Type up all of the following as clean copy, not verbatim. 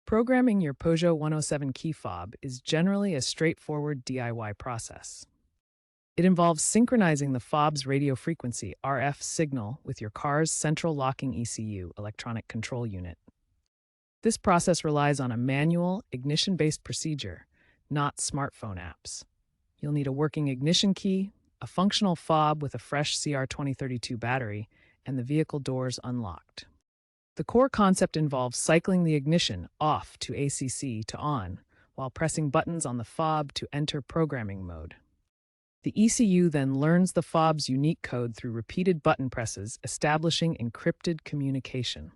Programming your Peugeot 107 key fob is generally a straightforward DIY process. It involves synchronizing the fob's radio frequency RF signal with your car's central locking ECU electronic control unit. This process relies on a manual, ignition-based procedure, not smartphone apps. You'll need a working ignition key, a functional fob with a fresh CR2032 battery, and the vehicle doors unlocked. The core concept involves cycling the ignition off to ACC to on, while pressing buttons on the fob to enter programming mode. The ECU then learns the fob's unique code through repeated button presses, establishing encrypted communication.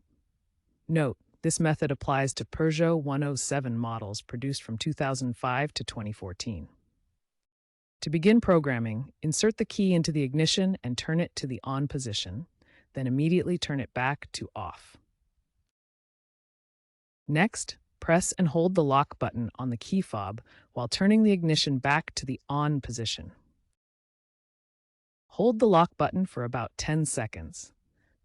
Note, this method applies to Peugeot 107 models produced from 2005 to 2014. To begin programming, insert the key into the ignition and turn it to the on position, then immediately turn it back to off. Next, press and hold the lock button on the key fob while turning the ignition back to the on position. Hold the lock button for about 10 seconds.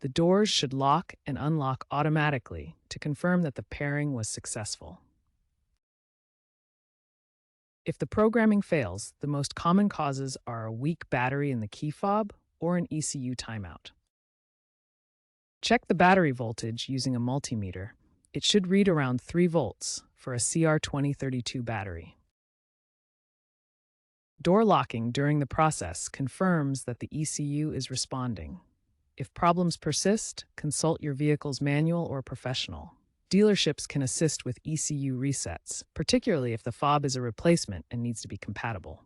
The doors should lock and unlock automatically to confirm that the pairing was successful. If the programming fails, the most common causes are a weak battery in the key fob or an ECU timeout. Check the battery voltage using a multimeter. It should read around 3 volts for a CR2032 battery. Door locking during the process confirms that the ECU is responding. If problems persist, consult your vehicle's manual or professional. Dealerships can assist with ECU resets, particularly if the fob is a replacement and needs to be compatible.